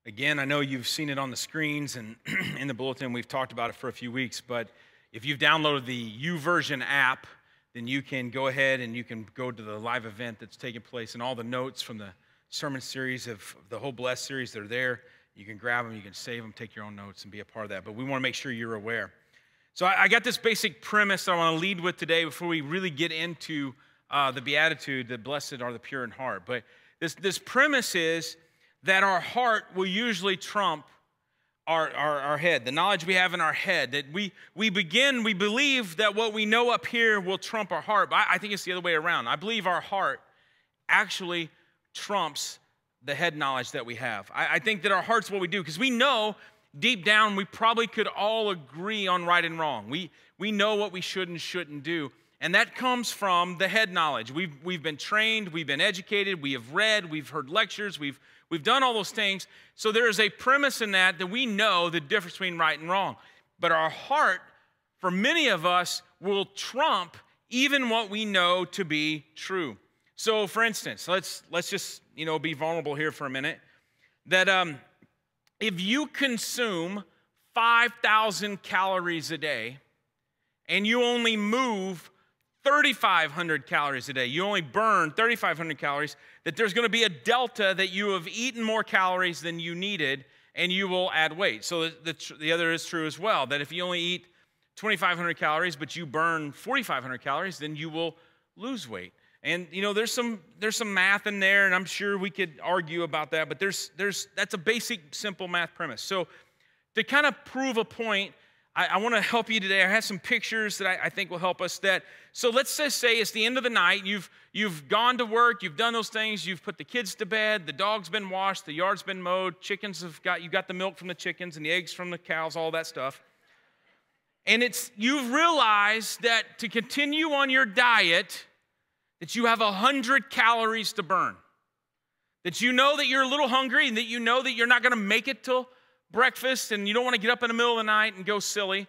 Again, I know you've seen it on the screens and in the bulletin. We've talked about it for a few weeks, but if you've downloaded the YouVersion app, then you can go ahead and you can go to the live event that's taking place, and all the notes from the sermon series of the whole Blessed series, they're there. You can grab them, you can save them, take your own notes, and be a part of that. But we want to make sure you're aware. So I got this basic premise that I want to lead with today before we really get into the Beatitude, that blessed are the pure in heart. But this premise is that our heart will usually trump our head, the knowledge we have in our head, that we believe that what we know up here will trump our heart. But I think it's the other way around. I believe our heart actually trumps the head knowledge that we have. I think that our heart's what we do, because we know deep down we probably could all agree on right and wrong. We know what we should and shouldn't do. And that comes from the head knowledge. We've been trained, we've been educated, we have read, we've heard lectures, we've done all those things. So there is a premise in that we know the difference between right and wrong. But our heart, for many of us, will trump even what we know to be true. So for instance, let's just be vulnerable here for a minute. That if you consume 5,000 calories a day and you only move 3,500 calories a day, you only burn 3,500 calories, that there's going to be a delta that you have eaten more calories than you needed, and you will add weight. So the other is true as well, that if you only eat 2,500 calories, but you burn 4,500 calories, then you will lose weight. And there's some math in there, and I'm sure we could argue about that, but that's a basic, simple math premise. So to kind of prove a point, I want to help you today. I have some pictures that I think will help us. So let's just say it's the end of the night. You've gone to work. You've done those things. You've put the kids to bed. The dog's been washed. The yard's been mowed. You got the milk from the chickens and the eggs from the cows, all that stuff. And you've realized that to continue on your diet, that you have 100 calories to burn. That you know that you're a little hungry, and that you know that you're not going to make it till breakfast, and you don't want to get up in the middle of the night and go silly.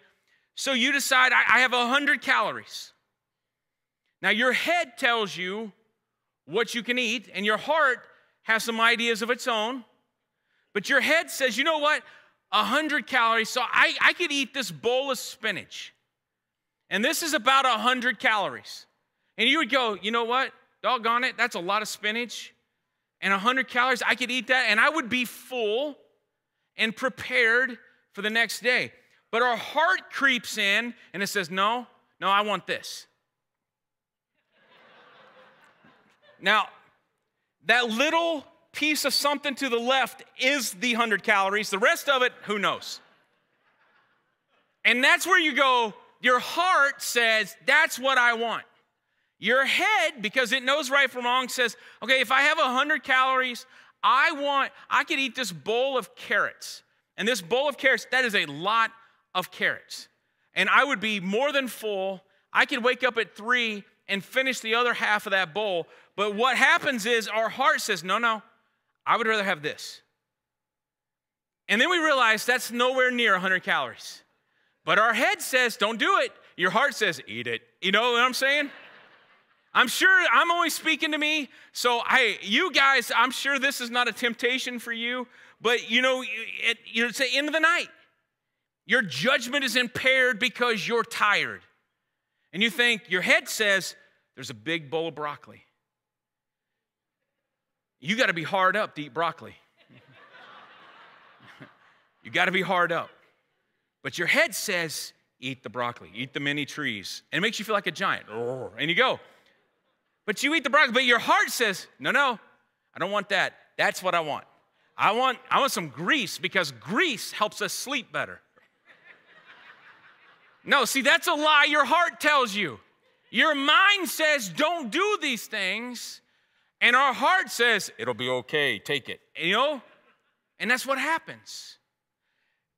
So you decide, I have 100 calories. Now your head tells you what you can eat, and your heart has some ideas of its own. But your head says, you know what? 100 calories, so I could eat this bowl of spinach. And this is about 100 calories. And you would go, you know what? Doggone it, that's a lot of spinach. And 100 calories, I could eat that, and I would be full and prepared for the next day. But our heart creeps in and it says, no, I want this. Now, that little piece of something to the left is the 100 calories. The rest of it, who knows? And that's where you go, your heart says, that's what I want. Your head, because it knows right from wrong, says, okay, if I have 100 calories, I could eat this bowl of carrots. And this bowl of carrots, that is a lot of carrots. And I would be more than full. I could wake up at 3 and finish the other half of that bowl. But what happens is our heart says, no, I would rather have this. And then we realize that's nowhere near 100 calories. But our head says, don't do it. Your heart says, eat it. You know what I'm saying? I'm sure I'm only speaking to me, so you guys, I'm sure this is not a temptation for you, but it's the end of the night. Your judgment is impaired because you're tired. And you think, your head says, there's a big bowl of broccoli. You got to be hard up to eat broccoli. You got to be hard up. But your head says, eat the broccoli, eat the mini trees. And it makes you feel like a giant. And you go. But you eat the broccoli, but your heart says, no, I don't want that. That's what I want. I want some grease, because grease helps us sleep better. No, see, that's a lie your heart tells you. Your mind says, don't do these things. And our heart says, it'll be okay, take it. And that's what happens.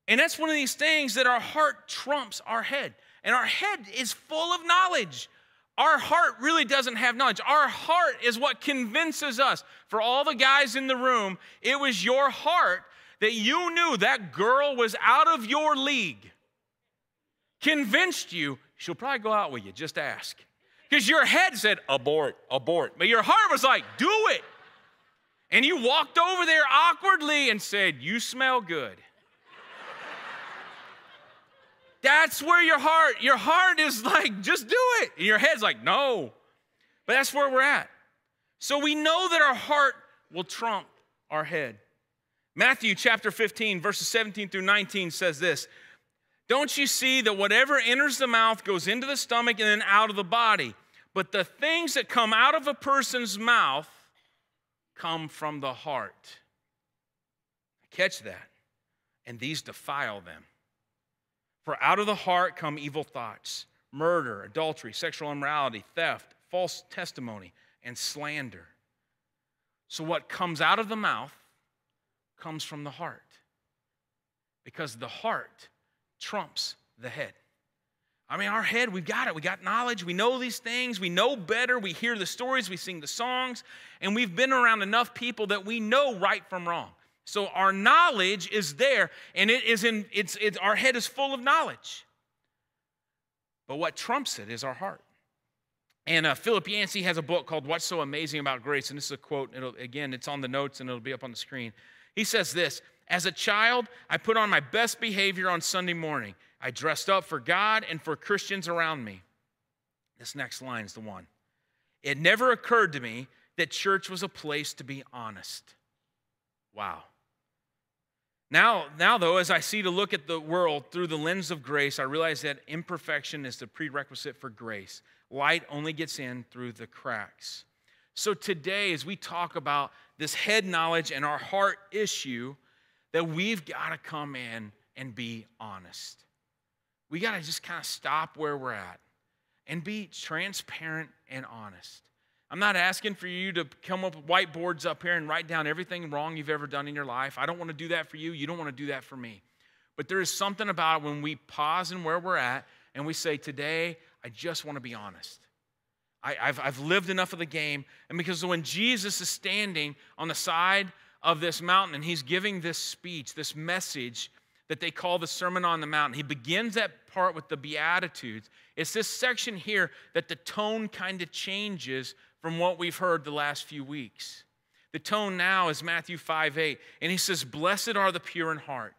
And that's one of these things that our heart trumps our head. And our head is full of knowledge. Our heart really doesn't have knowledge. Our heart is what convinces us. For all the guys in the room, it was your heart that you knew that girl was out of your league. Convinced you, she'll probably go out with you, just ask. Because your head said, abort, abort. But your heart was like, do it. And you walked over there awkwardly and said, "You smell good." That's where your heart is like, just do it. And your head's like, no. But that's where we're at. So we know that our heart will trump our head. Matthew chapter 15, verses 17 through 19 says this: "Don't you see that whatever enters the mouth goes into the stomach and then out of the body? But the things that come out of a person's mouth come from the heart." Catch that. "And these defile them. For out of the heart come evil thoughts, murder, adultery, sexual immorality, theft, false testimony, and slander." So what comes out of the mouth comes from the heart, because the heart trumps the head. I mean, our head, we've got it. We got knowledge. We know these things. We know better. We hear the stories. We sing the songs. And we've been around enough people that we know right from wrong. So our knowledge is there, and our head is full of knowledge. But what trumps it is our heart. And Philip Yancey has a book called "What's So Amazing About Grace?" And this is a quote. Again, it's on the notes, and it'll be up on the screen. He says this: "As a child, I put on my best behavior on Sunday morning. I dressed up for God and for Christians around me." This next line is the one. "It never occurred to me that church was a place to be honest." Wow. Now, though, as I see to look at the world through the lens of grace, I realize that imperfection is the prerequisite for grace. Light only gets in through the cracks. So today, as we talk about this head knowledge and our heart issue, that we've got to come in and be honest. We got to just kind of stop where we're at and be transparent and honest. I'm not asking for you to come up with whiteboards up here and write down everything wrong you've ever done in your life. I don't want to do that for you. You don't want to do that for me. But there is something about it when we pause in where we're at and we say, today, I just want to be honest. I've lived enough of the game. And because when Jesus is standing on the side of this mountain and he's giving this speech, this message that they call the Sermon on the Mount, he begins that part with the Beatitudes. It's this section here that the tone kind of changes from what we've heard the last few weeks. The tone now is Matthew 5:8, and he says, "Blessed are the pure in heart,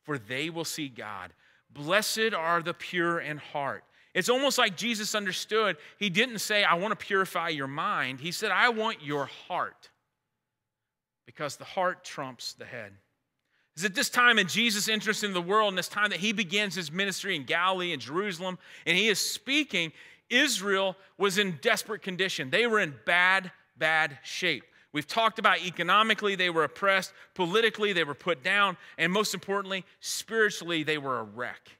for they will see God." Blessed are the pure in heart. It's almost like Jesus understood. He didn't say, "I want to purify your mind." He said, "I want your heart," because the heart trumps the head. It's at this time in Jesus' interest in the world, and this time that he begins his ministry in Galilee and Jerusalem, and he is speaking, Israel was in desperate condition. They were in bad shape. We've talked about economically, they were oppressed. Politically, they were put down. And most importantly, spiritually, they were a wreck.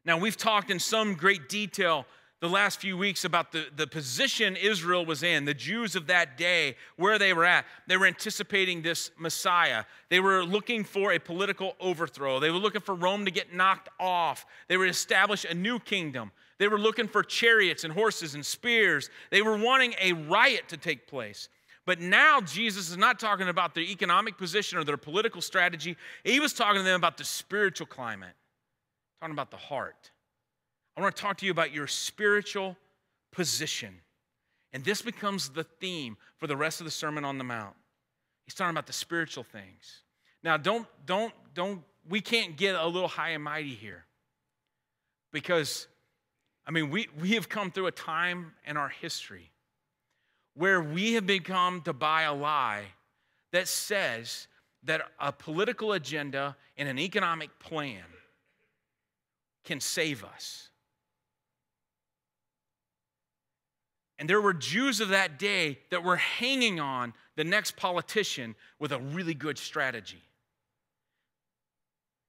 Now, we've talked in some great detail the last few weeks about the position Israel was in, the Jews of that day, where they were at. They were anticipating this Messiah. They were looking for a political overthrow. They were looking for Rome to get knocked off. They were to establish a new kingdom. They were looking for chariots and horses and spears. They were wanting a riot to take place. But now Jesus is not talking about their economic position or their political strategy. He was talking to them about the spiritual climate, talking about the heart. I want to talk to you about your spiritual position. And this becomes the theme for the rest of the Sermon on the Mount. He's talking about the spiritual things. Now, we can't get a little high and mighty here. Because, I mean, we have come through a time in our history where we have become to buy a lie that says that a political agenda and an economic plan can save us. And there were Jews of that day that were hanging on the next politician with a really good strategy.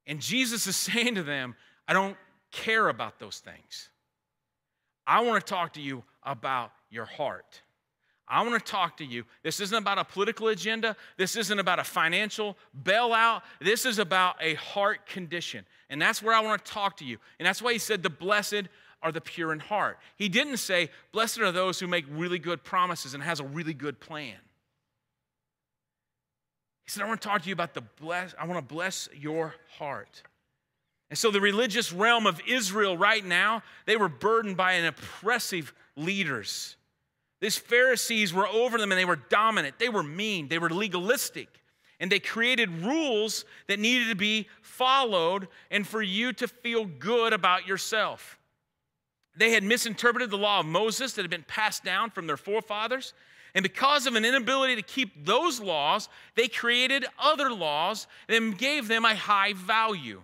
And Jesus is saying to them, I don't care about those things. I want to talk to you about your heart. I want to talk to you. This isn't about a political agenda. This isn't about a financial bailout. This is about a heart condition. And that's where I want to talk to you. And that's why he said the blessed are the pure in heart. He didn't say, blessed are those who make really good promises and has a really good plan. He said, I want to talk to you about I want to bless your heart. And so the religious realm of Israel right now, they were burdened by an oppressive leaders. These Pharisees were over them and they were dominant. They were mean. They were legalistic. And they created rules that needed to be followed and for you to feel good about yourself. They had misinterpreted the law of Moses that had been passed down from their forefathers. And because of an inability to keep those laws, they created other laws and gave them a high value.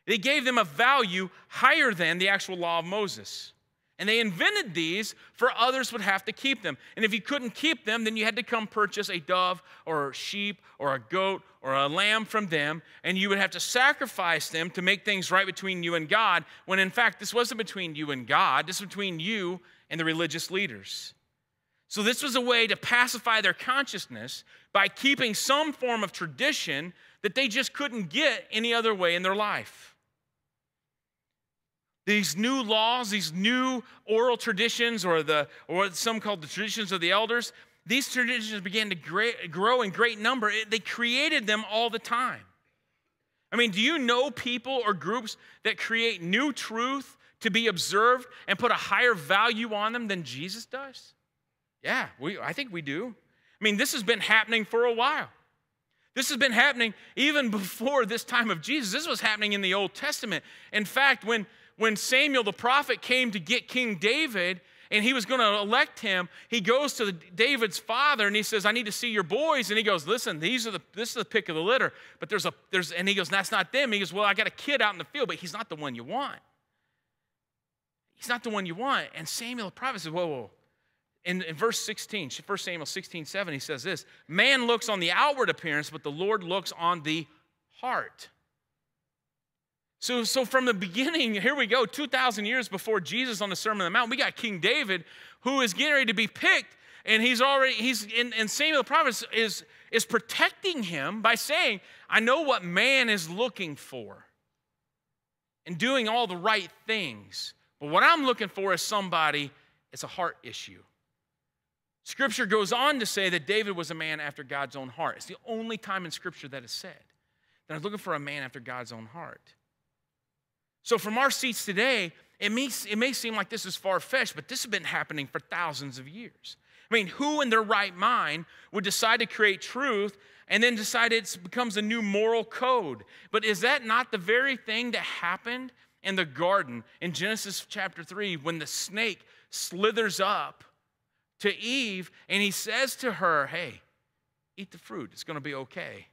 They gave them a value higher than the actual law of Moses. And they invented these for others would have to keep them. And if you couldn't keep them, then you had to come purchase a dove or a sheep or a goat or a lamb from them, and you would have to sacrifice them to make things right between you and God, when in fact this wasn't between you and God, this was between you and the religious leaders. So this was a way to pacify their consciousness by keeping some form of tradition that they just couldn't get any other way in their life. These new laws, these new oral traditions, or what some called the traditions of the elders, these traditions began to grow in great number. They created them all the time. I mean, do you know people or groups that create new truth to be observed and put a higher value on them than Jesus does? Yeah, I think we do. I mean, this has been happening for a while. This has been happening even before this time of Jesus. This was happening in the Old Testament. In fact, when Samuel the prophet came to get King David and he was going to elect him, he goes to David's father and he says, I need to see your boys. And he goes, listen, this is the pick of the litter. But and he goes, that's not them. He goes, well, I got a kid out in the field, but he's not the one you want. He's not the one you want. And Samuel the prophet says, whoa. In verse 16, 1 Samuel 16:7, he says this, man looks on the outward appearance, but the Lord looks on the heart. So from the beginning, here we go, 2,000 years before Jesus on the Sermon on the Mount, we got King David who is getting ready to be picked, and and Samuel the prophet is protecting him by saying, I know what man is looking for and doing all the right things, but what I'm looking for is somebody, it's a heart issue. Scripture goes on to say that David was a man after God's own heart. It's the only time in Scripture that is said that I'm looking for a man after God's own heart. So from our seats today, it may seem like this is far-fetched, but this has been happening for thousands of years. I mean, who in their right mind would decide to create truth and then decide it becomes a new moral code? But is that not the very thing that happened in the garden in Genesis chapter 3 when the snake slithers up to Eve and he says to her, hey, eat the fruit. It's going to be okay.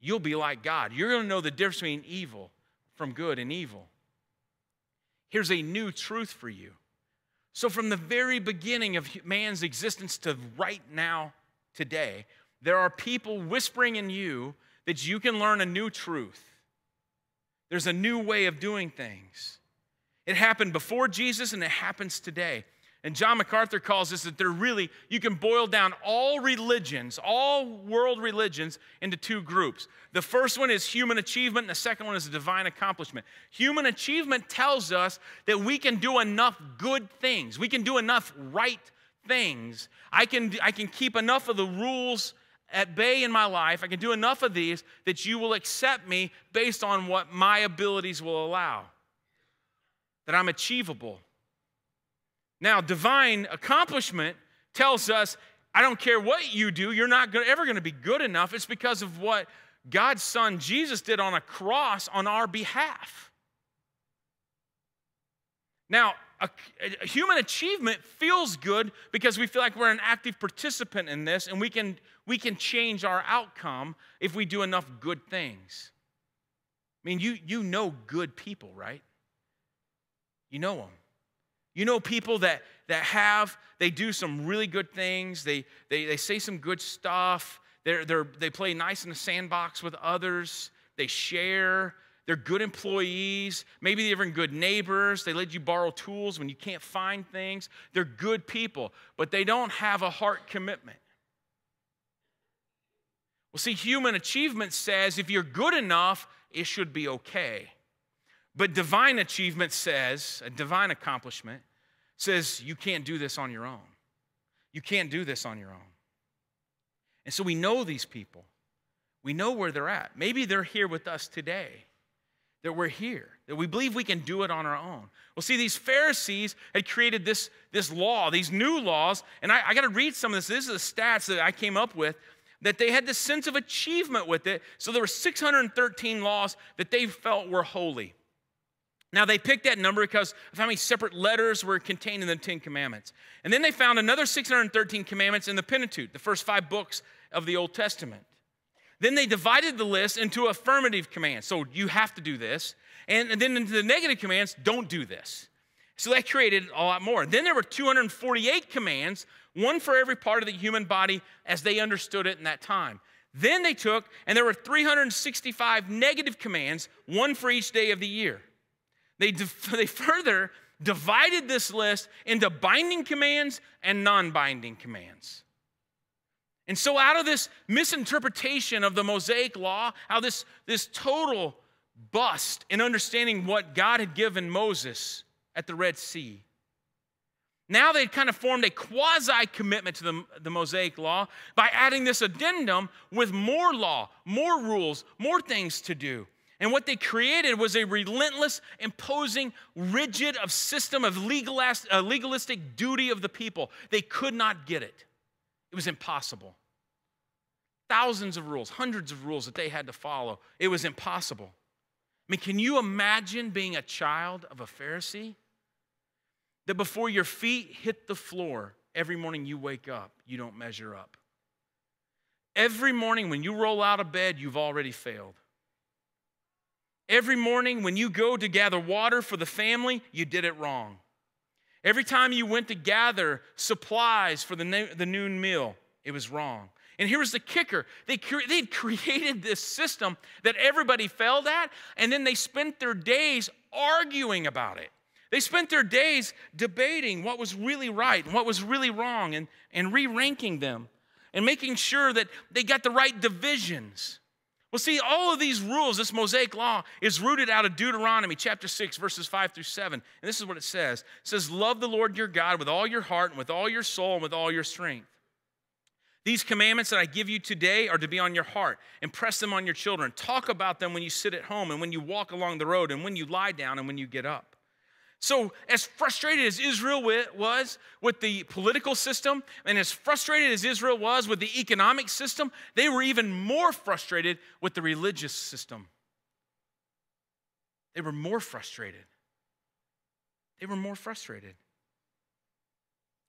You'll be like God. You're going to know the difference between evil from good and evil. Here's a new truth for you. So from the very beginning of man's existence to right now, today, there are people whispering in you that you can learn a new truth. There's a new way of doing things. It happened before Jesus and it happens today. And John MacArthur calls this that you can boil down all religions, all world religions, into two groups. The first one is human achievement, and the second one is divine accomplishment. Human achievement tells us that we can do enough good things. We can do enough right things. I can keep enough of the rules at bay in my life. I can do enough of these that you will accept me based on what my abilities will allow, that I'm achievable. Now, divine accomplishment tells us, I don't care what you do, you're not ever going to be good enough. It's because of what God's Son Jesus did on a cross on our behalf. Now, a human achievement feels good because we feel like we're an active participant in this, and we can change our outcome if we do enough good things. I mean, you know good people, right? You know them. You know people that they do some really good things. They say some good stuff. They play nice in the sandbox with others. They share. They're good employees. Maybe they're even good neighbors. They let you borrow tools when you can't find things. They're good people, but they don't have a heart commitment. Well, see, human achievement says if you're good enough, it should be okay. But divine achievement says, a divine accomplishment, says you can't do this on your own. You can't do this on your own. And so we know these people. We know where they're at. Maybe they're here with us today. that we're here, that we believe we can do it on our own. Well, see, these Pharisees had created this law, these new laws, and I got to read some of this. This is the stats that I came up with, that they had this sense of achievement with it. So there were 613 laws that they felt were holy. Now, they picked that number because of how many separate letters were contained in the Ten Commandments. And then they found another 613 commandments in the Pentateuch, the first 5 books of the Old Testament. Then they divided the list into affirmative commands. So you have to do this. And then into the negative commands, don't do this. So that created a lot more. Then there were 248 commands, one for every part of the human body as they understood it in that time. Then they took, and there were 365 negative commands, one for each day of the year. They further divided this list into binding commands and non-binding commands. And so out of this misinterpretation of the Mosaic law, how this total bust in understanding what God had given Moses at the Red Sea, now they'd kind of formed a quasi-commitment to the Mosaic law by adding this addendum with more law, more rules, more things to do. And what they created was a relentless, imposing, rigid system of legalistic duty of the people. They could not get it. It was impossible. Thousands of rules, hundreds of rules that they had to follow. It was impossible. I mean, can you imagine being a child of a Pharisee? That before your feet hit the floor, every morning you wake up, you don't measure up. Every morning when you roll out of bed, you've already failed. Every morning when you go to gather water for the family, you did it wrong. Every time you went to gather supplies for the noon meal, it was wrong. And here's the kicker. They'd created this system that everybody failed at, and then they spent their days arguing about it. They spent their days debating what was really right and what was really wrong and re-ranking them and making sure that they got the right divisions. Well, see, all of these rules, this Mosaic law, is rooted out of Deuteronomy chapter 6, verses 5 through 7. And this is what it says. It says, love the Lord your God with all your heart and with all your soul and with all your strength. These commandments that I give you today are to be on your heart. Impress them on your children. Talk about them when you sit at home and when you walk along the road and when you lie down and when you get up. So as frustrated as Israel was with the political system and as frustrated as Israel was with the economic system, they were even more frustrated with the religious system. They were more frustrated. They were more frustrated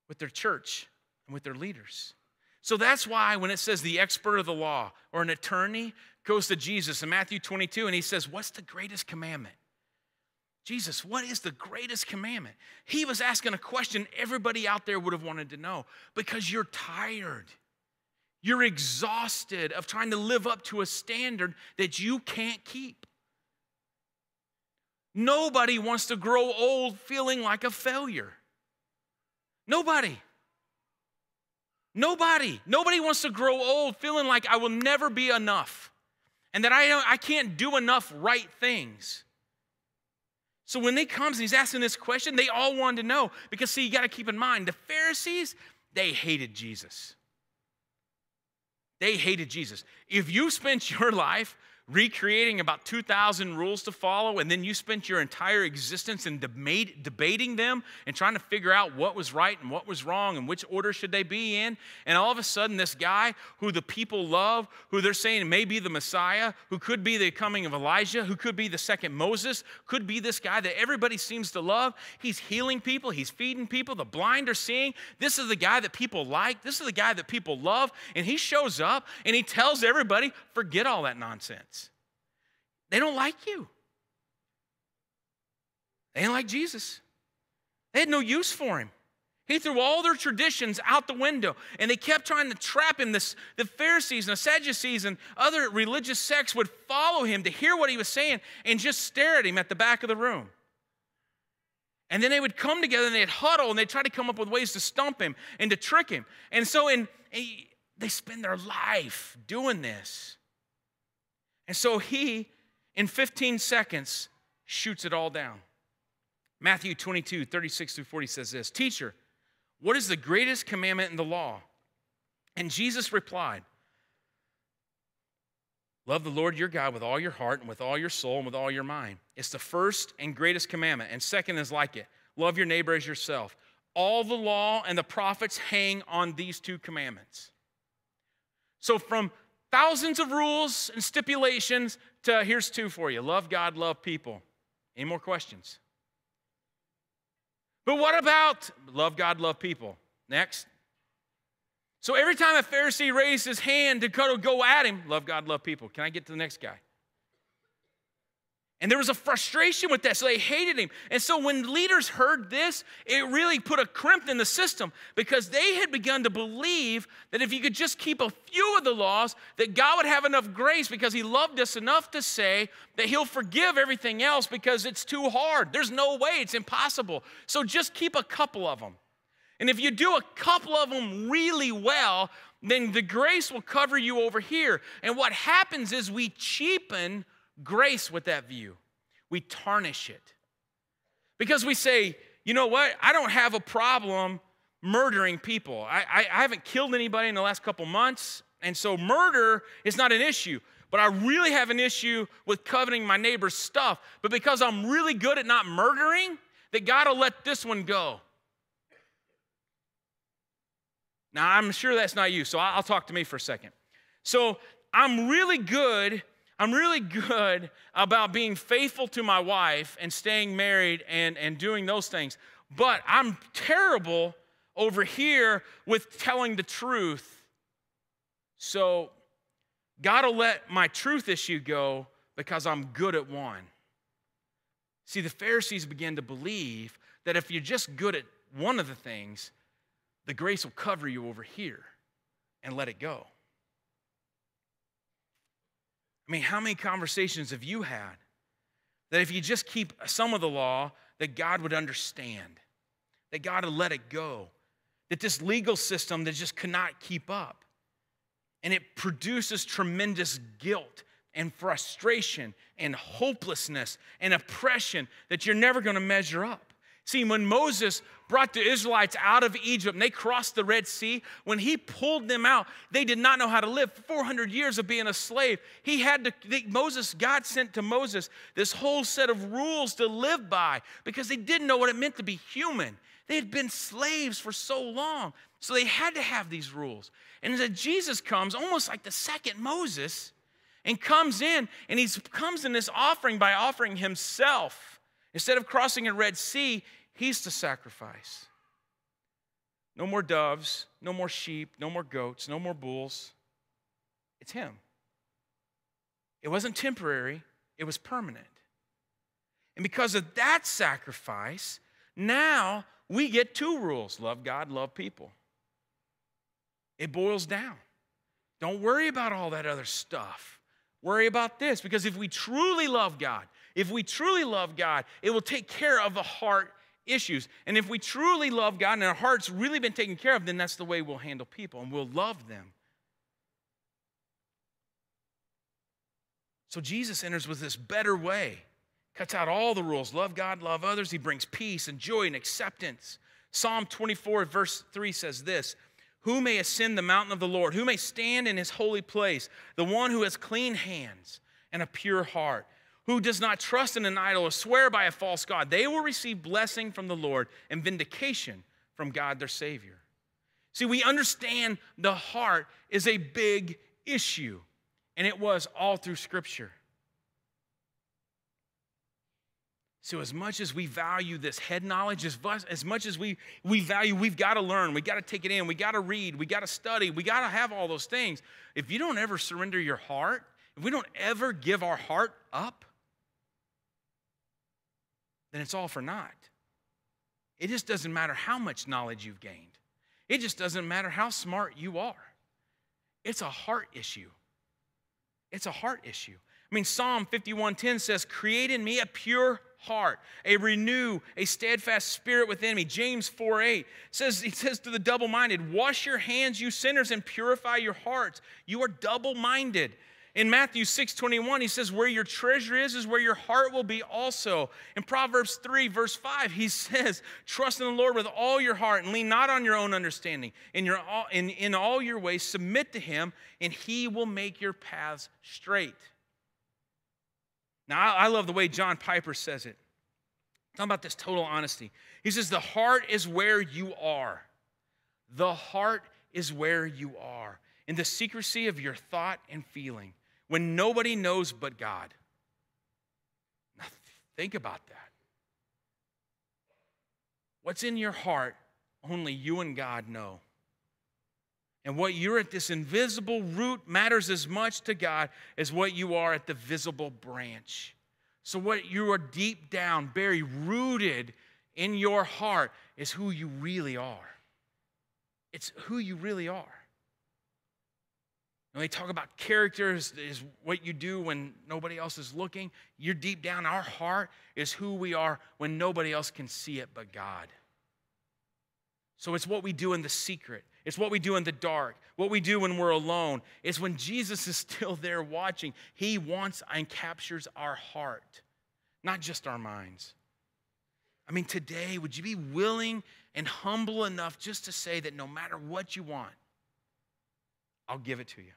with their church and with their leaders. So that's why when it says the expert of the law or an attorney goes to Jesus in Matthew 22 and he says, what's the greatest commandment? Jesus, what is the greatest commandment? He was asking a question everybody out there would have wanted to know because you're tired. You're exhausted of trying to live up to a standard that you can't keep. Nobody wants to grow old feeling like a failure. Nobody. Nobody wants to grow old feeling like I will never be enough and that I can't do enough right things. So when he comes and he's asking this question, they all wanted to know. Because, see, you got to keep in mind, the Pharisees, they hated Jesus. They hated Jesus. If you spent your life recreating about 2,000 rules to follow, and then you spent your entire existence in debating them and trying to figure out what was right and what was wrong and which order should they be in, and all of a sudden this guy who the people love, who they're saying may be the Messiah, who could be the coming of Elijah, who could be the second Moses, could be this guy that everybody seems to love. He's healing people. He's feeding people. The blind are seeing. This is the guy that people like. This is the guy that people love. And he shows up and he tells everybody, forget all that nonsense. They don't like you. They didn't like Jesus. They had no use for him. He threw all their traditions out the window, and they kept trying to trap him. The Pharisees and the Sadducees and other religious sects would follow him to hear what he was saying and just stare at him at the back of the room. And then they would come together and they'd huddle and they'd try to come up with ways to stump him and to trick him. And so they spend their life doing this. And so he, in 15 seconds, shoots it all down. Matthew 22, 36 through 40 says this, Teacher, what is the greatest commandment in the law? And Jesus replied, Love the Lord your God with all your heart and with all your soul and with all your mind. It's the first and greatest commandment. And second is like it. Love your neighbor as yourself. All the law and the prophets hang on these two commandments. So from thousands of rules and stipulations to here's two for you. Love God, love people. Any more questions? But what about love God, love people? Next. So every time a Pharisee raised his hand to go at him, love God, love people. Can I get to the next guy? And there was a frustration with that, so they hated him. And so when leaders heard this, it really put a crimp in the system because they had begun to believe that if you could just keep a few of the laws, that God would have enough grace because he loved us enough to say that he'll forgive everything else because it's too hard. There's no way, it's impossible. So just keep a couple of them. And if you do a couple of them really well, then the grace will cover you over here. And what happens is we cheapen grace with that view. We tarnish it. Because we say, you know what? I don't have a problem murdering people. I haven't killed anybody in the last couple months, and so murder is not an issue. But I really have an issue with coveting my neighbor's stuff. But because I'm really good at not murdering, that God will let this one go. Now, I'm sure that's not you, so I'll talk to me for a second. So I'm really good about being faithful to my wife and staying married and doing those things. But I'm terrible over here with telling the truth. So God will let my truth issue go because I'm good at one. See, the Pharisees began to believe that if you're just good at one of the things, the grace will cover you over here and let it go. I mean, how many conversations have you had that if you just keep some of the law, that God would understand, that God would let it go, that this legal system that just cannot keep up, and it produces tremendous guilt and frustration and hopelessness and oppression that you're never going to measure up. See, when Moses brought the Israelites out of Egypt and they crossed the Red Sea, when he pulled them out, they did not know how to live. 400 years of being a slave. God sent to Moses this whole set of rules to live by because they didn't know what it meant to be human. They had been slaves for so long, so they had to have these rules. And then Jesus comes, almost like the second Moses, and comes in, and he comes in this offering by offering himself. Instead of crossing a Red Sea, he's the sacrifice. No more doves, no more sheep, no more goats, no more bulls. It's him. It wasn't temporary, it was permanent. And because of that sacrifice, now we get two rules: love God, love people. It boils down. Don't worry about all that other stuff. Worry about this, because if we truly love God, it will take care of the heart issues. And if we truly love God and our heart's really been taken care of, then that's the way we'll handle people and we'll love them. So Jesus enters with this better way, cuts out all the rules. Love God, love others. He brings peace and joy and acceptance. Psalm 24, verse 3 says this: who may ascend the mountain of the Lord? Who may stand in his holy place? The one who has clean hands and a pure heart, who does not trust in an idol or swear by a false god. They will receive blessing from the Lord and vindication from God their Savior. See, we understand the heart is a big issue, and it was all through Scripture. So as much as we value this head knowledge, as much as we value, we've got to learn, we've got to take it in, we got to read, we got to study, we got to have all those things. If you don't ever surrender your heart, if we don't ever give our heart up, then it's all for naught. It just doesn't matter how much knowledge you've gained. It just doesn't matter how smart you are. It's a heart issue. It's a heart issue. I mean, Psalm 51:10 says, create in me a pure heart, a steadfast spirit within me. James 4:8 says, he says to the double-minded, wash your hands, you sinners, and purify your hearts. You are double-minded. In Matthew 6:21, he says, where your treasure is where your heart will be also. In Proverbs 3, verse 5, he says, trust in the Lord with all your heart and lean not on your own understanding. In all your ways, submit to him, and he will make your paths straight. Now, I love the way John Piper says it. Talking about this total honesty. He says, the heart is where you are. The heart is where you are. In the secrecy of your thought and feeling, when nobody knows but God. Now, think about that. What's in your heart, only you and God know. And what you're at this invisible root matters as much to God as what you are at the visible branch. So what you are deep down, very rooted in your heart is who you really are. It's who you really are. When they talk about character is what you do when nobody else is looking. You're deep down, our heart is who we are when nobody else can see it but God. So it's what we do in the secret. It's what we do in the dark. What we do when we're alone. It's when Jesus is still there watching. He wants and captures our heart, not just our minds. I mean, today, would you be willing and humble enough just to say that no matter what you want, I'll give it to you?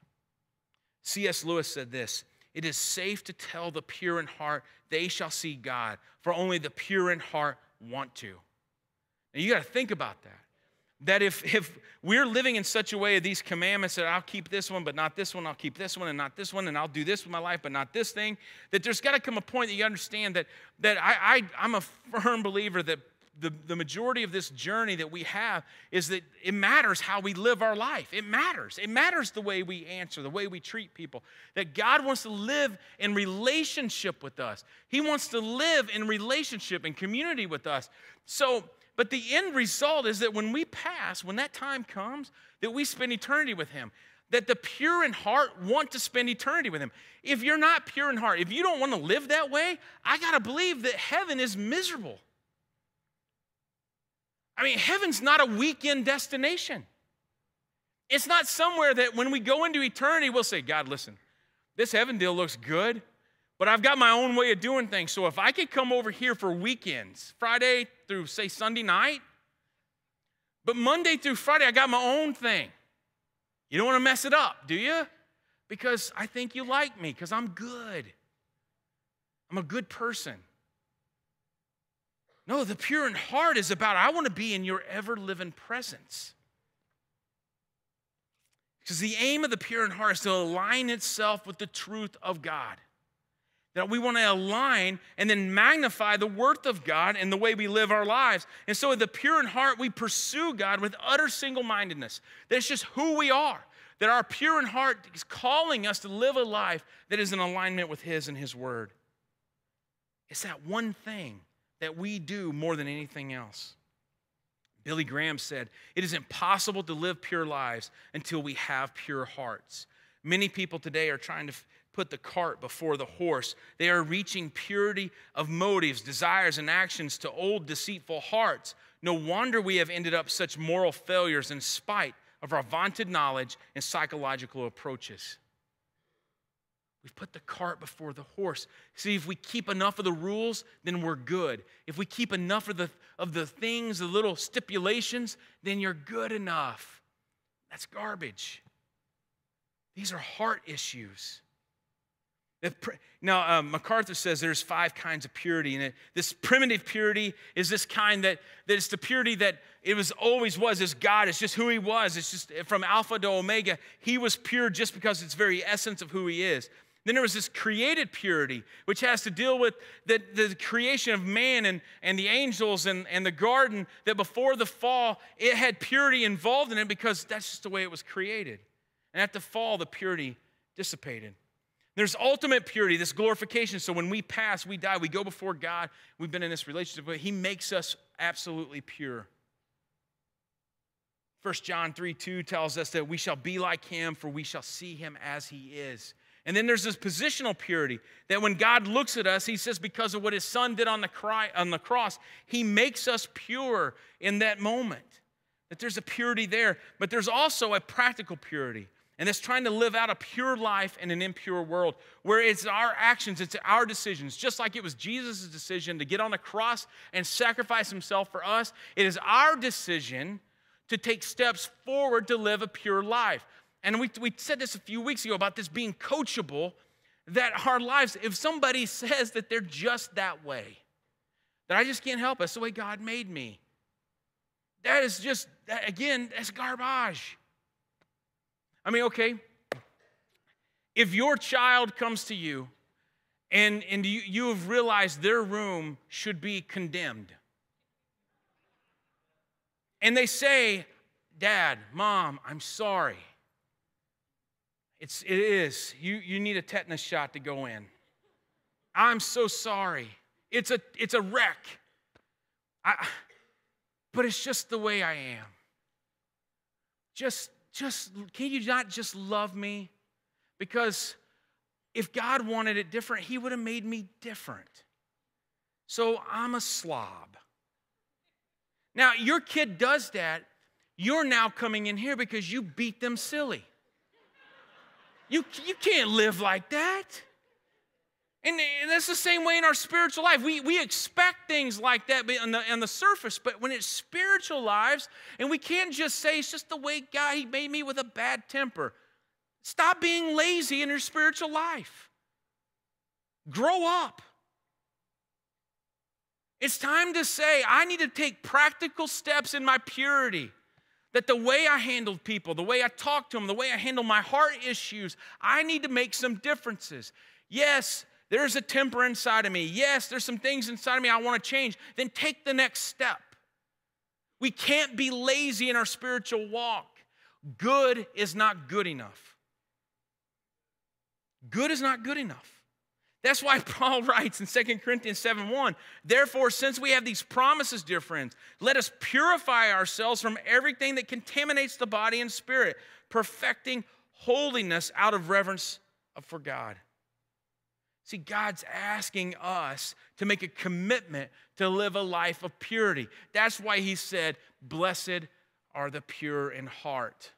C.S. Lewis said this, it is safe to tell the pure in heart they shall see God, for only the pure in heart want to. Now you got to think about that. That if we're living in such a way of these commandments that I'll keep this one, but not this one, I'll keep this one and not this one, and I'll do this with my life, but not this thing, that there's got to come a point that you understand that I'm a firm believer that the majority of this journey that we have is that it matters how we live our life. It matters. It matters the way we answer, the way we treat people. That God wants to live in relationship with us. He wants to live in relationship and community with us. So, but the end result is that when we pass, when that time comes, that we spend eternity with him. That the pure in heart want to spend eternity with him. If you're not pure in heart, if you don't want to live that way, I got to believe that heaven is miserable. I mean, heaven's not a weekend destination. It's not somewhere that when we go into eternity, we'll say, God, listen, this heaven deal looks good, but I've got my own way of doing things. So if I could come over here for weekends, Friday through, say, Sunday night, but Monday through Friday, I got my own thing. You don't want to mess it up, do you? Because I think you like me, because I'm good. I'm a good person. No, the pure in heart is about, I want to be in your ever-living presence. Because the aim of the pure in heart is to align itself with the truth of God. That we want to align and then magnify the worth of God and the way we live our lives. And so the pure in heart, we pursue God with utter single-mindedness. That's just who we are. That our pure in heart is calling us to live a life that is in alignment with his and his word. It's that one thing that we do more than anything else. Billy Graham said, it is impossible to live pure lives until we have pure hearts. Many people today are trying to put the cart before the horse. They are reaching purity of motives, desires, and actions to old, deceitful hearts. No wonder we have ended up such moral failures in spite of our vaunted knowledge and psychological approaches. We've put the cart before the horse. See, if we keep enough of the rules, then we're good. If we keep enough of the things, the little stipulations, then you're good enough. That's garbage. These are heart issues. Now, MacArthur says there's 5 kinds of purity. And this primitive purity is this kind that it's the purity that it always was. It's God. It's just who he was. It's just from Alpha to Omega. He was pure just because it's very essence of who he is. Then there was this created purity, which has to deal with the creation of man and the angels and the garden, that before the fall, it had purity involved in it because that's just the way it was created. And at the fall, the purity dissipated. There's ultimate purity, this glorification. So when we pass, we die, we go before God. We've been in this relationship, but he makes us absolutely pure. 1 John 3:2 tells us that we shall be like him, for we shall see him as he is. And then there's this positional purity, that when God looks at us, he says because of what his son did on the cross, he makes us pure in that moment. That there's a purity there, but there's also a practical purity. And that's trying to live out a pure life in an impure world, where it's our actions, it's our decisions. Just like it was Jesus' decision to get on the cross and sacrifice himself for us, it is our decision to take steps forward to live a pure life. And we said this a few weeks ago about this being coachable, that our lives, if somebody says that they're just that way, that I just can't help it, that's the way God made me, that is just, again, that's garbage. I mean, okay, if your child comes to you and you have realized their room should be condemned, and they say, Dad, Mom, I'm sorry. It is. You need a tetanus shot to go in. I'm so sorry. It's a wreck. But it's just the way I am. Just can you not just love me? Because if God wanted it different, he would have made me different. So I'm a slob. Now, your kid does that. You're now coming in here because you beat them silly. You can't live like that. And that's the same way in our spiritual life. We expect things like that on the surface, but when it's spiritual lives, and we can't just say it's just the way God, he made me with a bad temper. Stop being lazy in your spiritual life. Grow up. It's time to say, I need to take practical steps in my purity. That the way I handled people, the way I talk to them, the way I handle my heart issues, I need to make some differences. Yes, there's a temper inside of me. Yes, there's some things inside of me I want to change. Then take the next step. We can't be lazy in our spiritual walk. Good is not good enough. Good is not good enough. That's why Paul writes in 2 Corinthians 7:1, therefore, since we have these promises, dear friends, let us purify ourselves from everything that contaminates the body and spirit, perfecting holiness out of reverence for God. See, God's asking us to make a commitment to live a life of purity. That's why he said, blessed are the pure in heart.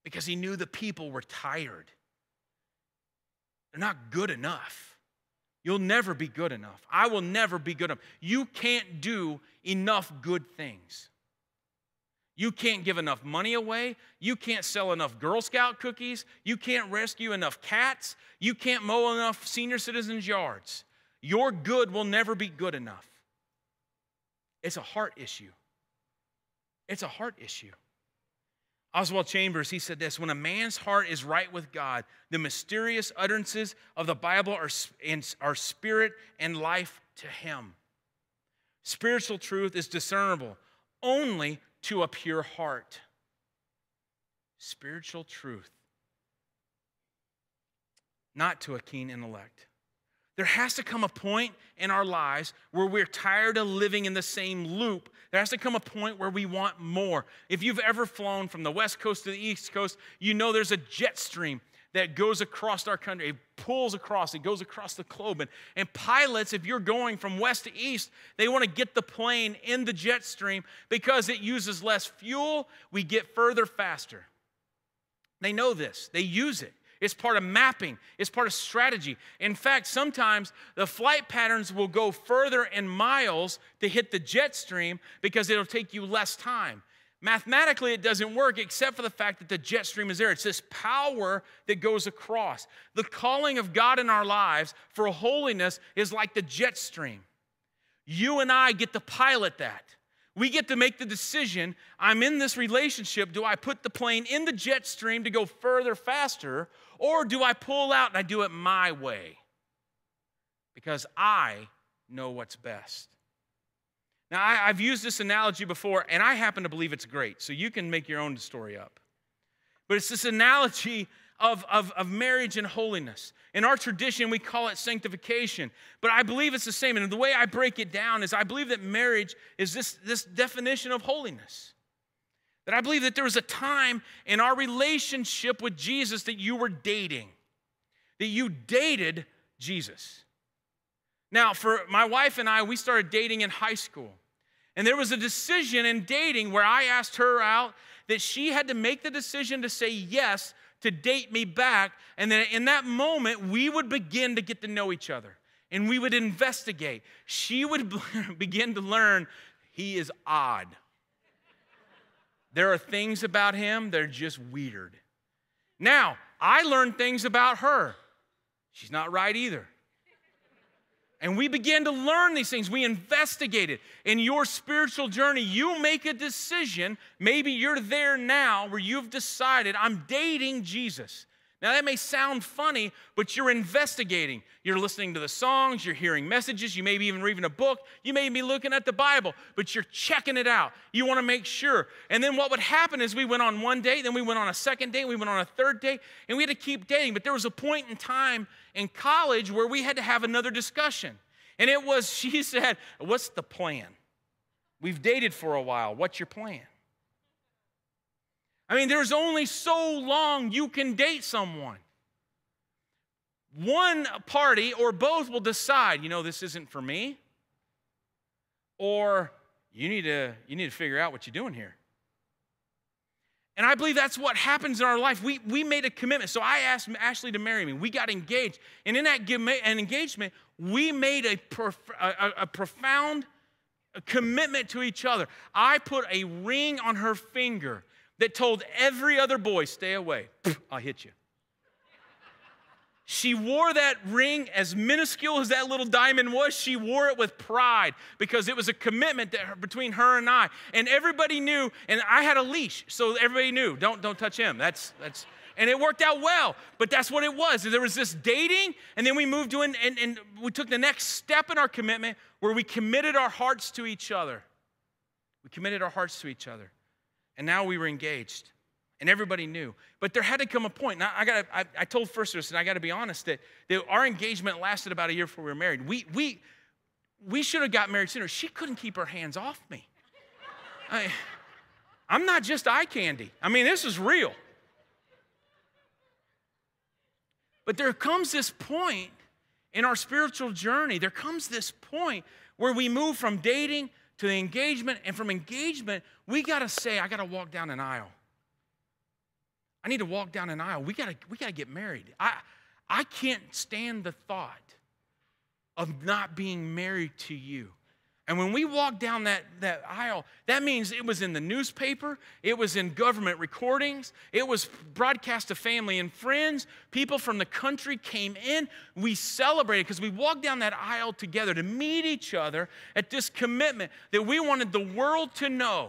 Because he knew the people were tired. They're not good enough. You'll never be good enough. I will never be good enough. You can't do enough good things. You can't give enough money away. You can't sell enough Girl Scout cookies. You can't rescue enough cats. You can't mow enough senior citizens' yards. Your good will never be good enough. It's a heart issue. It's a heart issue. Oswald Chambers, he said this, when a man's heart is right with God, the mysterious utterances of the Bible are spirit and life to him. Spiritual truth is discernible only to a pure heart. Spiritual truth, not to a keen intellect. There has to come a point in our lives where we're tired of living in the same loop. There has to come a point where we want more. If you've ever flown from the West Coast to the East Coast, you know there's a jet stream that goes across our country. It pulls across, it goes across the globe. And pilots, if you're going from west to east, they want to get the plane in the jet stream because it uses less fuel. We get further faster. They know this. They use it. It's part of mapping. It's part of strategy. In fact, sometimes the flight patterns will go further in miles to hit the jet stream because it'll take you less time. Mathematically, it doesn't work except for the fact that the jet stream is there. It's this power that goes across. The calling of God in our lives for holiness is like the jet stream. You and I get to pilot that. We get to make the decision, I'm in this relationship, do I put the plane in the jet stream to go further, faster, or do I pull out and I do it my way? Because I know what's best. Now, I've used this analogy before, and I happen to believe it's great, so you can make your own story up. But it's this analogy of marriage and holiness. In our tradition, we call it sanctification, but I believe it's the same. And the way I break it down is I believe that marriage is this definition of holiness. That I believe that there was a time in our relationship with Jesus that you were dating, that you dated Jesus. Now, for my wife and I, we started dating in high school. And there was a decision in dating where I asked her out that she had to make the decision to say yes to date me back. And then in that moment, we would begin to get to know each other. And we would investigate. She would begin to learn he is odd. There are things about him that are just weird. Now, I learned things about her. She's not right either. And we began to learn these things. We investigated. In your spiritual journey, you make a decision. Maybe you're there now where you've decided, I'm dating Jesus. Now, that may sound funny, but you're investigating. You're listening to the songs. You're hearing messages. You may be even reading a book. You may be looking at the Bible, but you're checking it out. You want to make sure. And then what would happen is we went on one date, then we went on a second date, we went on a third date, and we had to keep dating. But there was a point in time in college where we had to have another discussion. And it was, she said, what's the plan? We've dated for a while. What's your plan? I mean, there's only so long you can date someone. One party or both will decide, this isn't for me. Or you need to figure out what you're doing here. And I believe that's what happens in our life. We made a commitment. So I asked Ashley to marry me. We got engaged. And in that engagement, we made a profound commitment to each other. I put a ring on her finger that told every other boy, stay away, I'll hit you. She wore that ring, as minuscule as that little diamond was, she wore it with pride because it was a commitment between her and I. And everybody knew, and I had a leash, so everybody knew, don't touch him. And it worked out well, but that's what it was. There was this dating, and then we moved to, and we took the next step in our commitment where we committed our hearts to each other. We committed our hearts to each other. And now we were engaged. And everybody knew. But there had to come a point. Now, I told First Service, and I got to be honest, that our engagement lasted about a year before we were married. We should have got married sooner. She couldn't keep her hands off me. I'm not just eye candy. I mean, this is real. But there comes this point in our spiritual journey, there comes this point where we move from dating to the engagement, and from engagement, we got to say, I got to walk down an aisle. I need to walk down an aisle. We got to get married. I can't stand the thought of not being married to you. And when we walked down that aisle, that means it was in the newspaper, it was in government recordings, it was broadcast to family and friends. People from the country came in. We celebrated because we walked down that aisle together to meet each other at this commitment that we wanted the world to know.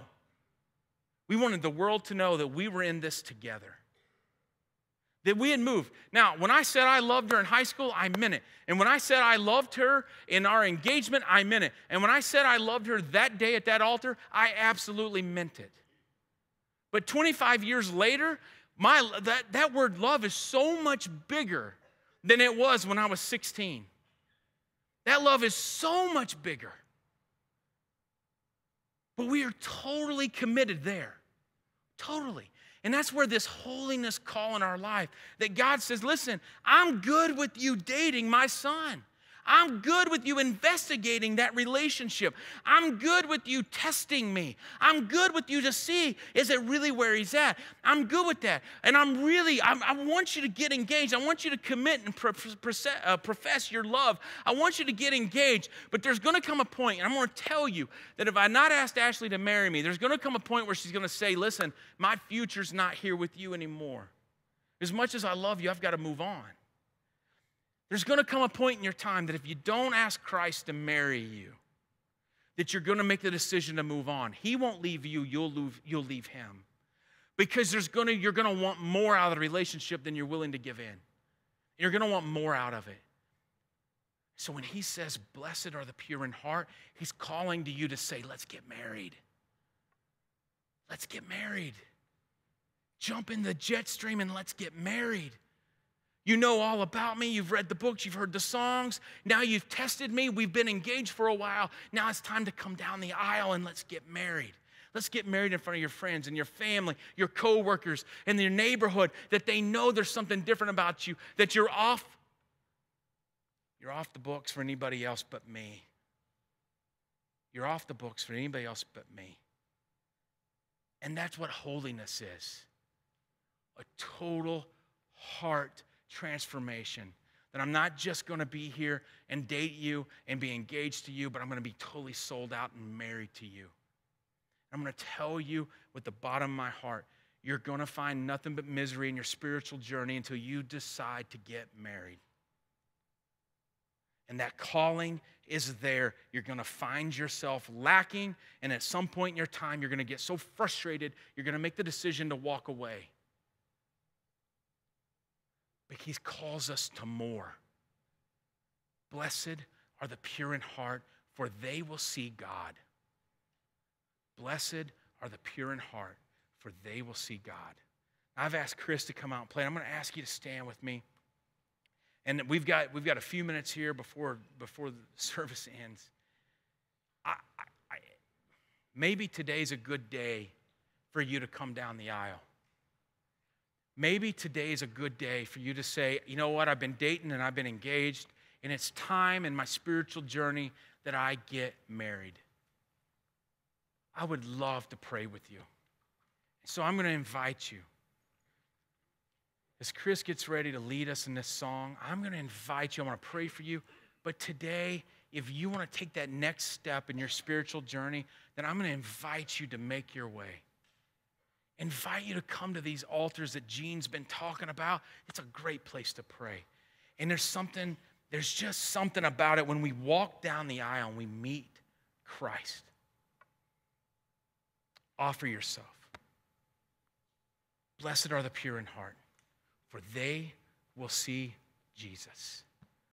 We wanted the world to know that we were in this together. That we had moved. Now, when I said I loved her in high school, I meant it. And when I said I loved her in our engagement, I meant it. And when I said I loved her that day at that altar, I absolutely meant it. But 25 years later, that word love is so much bigger than it was when I was 16. That love is so much bigger. But we are totally committed there. Totally. And that's where this holiness call in our life, that God says, listen, I'm good with you dating my son. I'm good with you investigating that relationship. I'm good with you testing me. I'm good with you to see, is it really where he's at? I'm good with that. And I want you to get engaged. I want you to commit and profess your love. I want you to get engaged. But there's going to come a point, and I'm going to tell you that if I not asked Ashley to marry me, there's going to come a point where she's going to say, listen, my future's not here with you anymore. As much as I love you, I've got to move on. There's going to come a point in your time that if you don't ask Christ to marry you, that you're going to make the decision to move on. He won't leave you, you'll leave him. Because you're going to want more out of the relationship than you're willing to give in. You're going to want more out of it. So when he says, blessed are the pure in heart, he's calling to you to say, let's get married. Let's get married. Jump in the jet stream and let's get married. You know all about me. You've read the books. You've heard the songs. Now you've tested me. We've been engaged for a while. Now it's time to come down the aisle and let's get married. Let's get married in front of your friends and your family, your coworkers, and your neighborhood, that they know there's something different about you, that you're off the books for anybody else but me. You're off the books for anybody else but me. And that's what holiness is. A total heart transformation. That I'm not just going to be here and date you and be engaged to you, but I'm going to be totally sold out and married to you. I'm going to tell you with the bottom of my heart, you're going to find nothing but misery in your spiritual journey until you decide to get married. And that calling is there. You're going to find yourself lacking, and at some point in your time, you're going to get so frustrated, you're going to make the decision to walk away. But he calls us to more. Blessed are the pure in heart, for they will see God. Blessed are the pure in heart, for they will see God. I've asked Chris to come out and play. I'm going to ask you to stand with me. And we've got a few minutes here before the service ends. Maybe today's a good day for you to come down the aisle. Maybe today is a good day for you to say, you know what, I've been dating and I've been engaged, and it's time in my spiritual journey that I get married. I would love to pray with you. So I'm going to invite you. As Chris gets ready to lead us in this song, I'm going to invite you. I want to pray for you. But today, if you want to take that next step in your spiritual journey, then I'm going to invite you to make your way. Invite you to come to these altars that Gene's been talking about. It's a great place to pray. And there's just something about it when we walk down the aisle and we meet Christ. Offer yourself. Blessed are the pure in heart, for they will see Jesus.